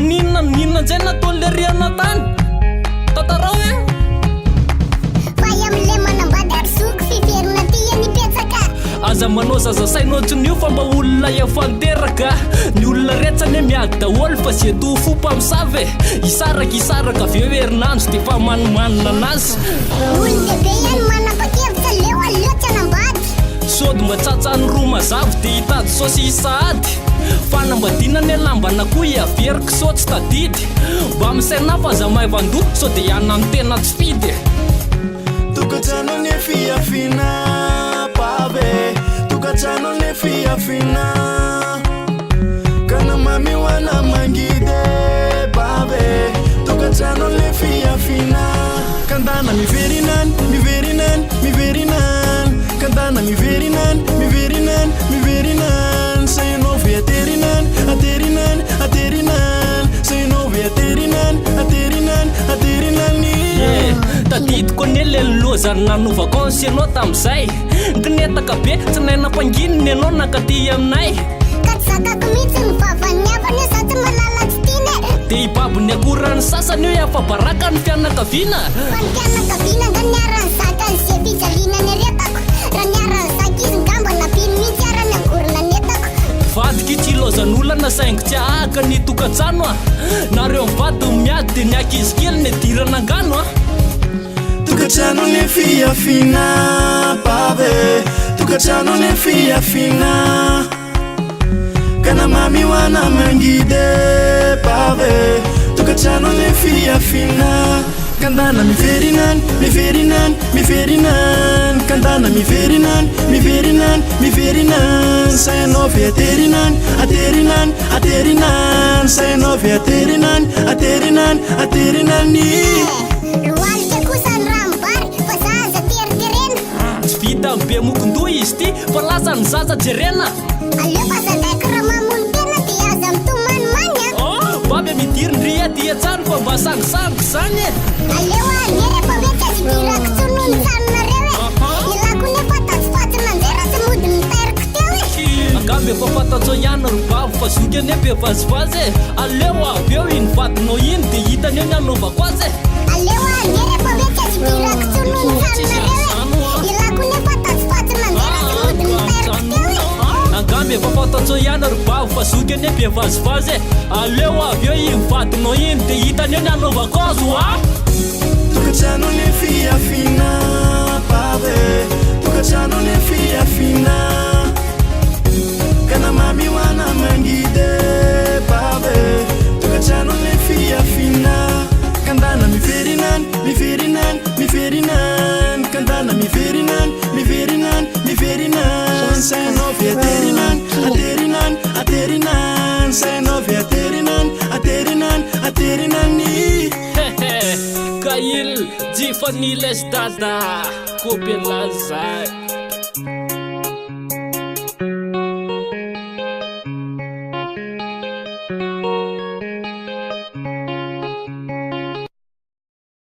maninona zay nataony le riana tany tatarao Vai am'le manambady ary soko fiverina ty nipetsaka aza manao zaza sainao tsin'io fa mba olona efanteraka ny olona retsany miady daholo fa sy eto fo mpamosavy isaraka avy eo herinandro de fa manimanina anazy olon-dehibe ihany manapa-kevitra leo aloatra anambady sody mba tsatsany roa mazavy de hitady saosy isahady fanambadinany lambana koa iaveriko so tsy tadidy mba misaina fa za mahay-vandoa so de ianona ny tena tsy fidy tokatrano ny fiafina pave tokatrano ny fiafina kana mami wana mangide pave tokatrano ny fiafina kandana miverinan kandana miverinan saynovy aterinan saynovy aterinan tadidiko ane le lozany nanovako ansy anao tam'izay kinetaka be tsy nainam-pangininy anao nakaty aminay ka tsy zakako mihitsy ny vavanyavany io za tsy malalatsy tiny de ibabony akorany sasany io efa baraka ny fianakaviana fa ny fianakaviana nga niarany zakany zay fijalinany aretako raha niarany zaka izy ngamba napiny mihitsy arany akorina netako vadika itsy ilozan'olana saingo tsy ahaka ny tokatrano nareo mivady miady de ny akizy kely ny dirana angano tokatrano ny fiafina pave tokatrano ny fiafina kana mami wana mangide pave tokatrano ny fiafina kandana miverinan kandana miverinan saynovy aterinan saynovy aterinany roalika kosa ny rambary fa zaza teriterena tsy vita be mokondoa izy ty fa lasa ny zaza jerena aleo fa zadaiko raha mamony tena de aza mitomanimanina baby midirindry edy atsany fa mba sangisango zany aleo anery efa mety azy dirako tsonony sanonareo ilako nefa tatsifatsina anzay raha tsy mody mitairiko teo angambe efa fatatsao ihany rybavo fa zoky ane be vazivazy aleo avy eo iny vadinao iny de hitany eo ny anaovako azy aleo anery efa mety azy dirako tsonony sanonareo ilako nefa tatsifatsina anzay raha tsy mody mitairiko teo angambe efa fatatsao ihany rybavo fa zoky ane be vazivazy aleo avy eo iny vadinao iny de hitany eo ny anaovako azy tokatrano ny fiafina pave tokatrano ny fiafina kana mami wana mangide pave tokatrano ny fiafina kandana miverinan kandana miverinan saynovy aterinan saynovy aterinany Kail, Jifani les dada, kopelazai.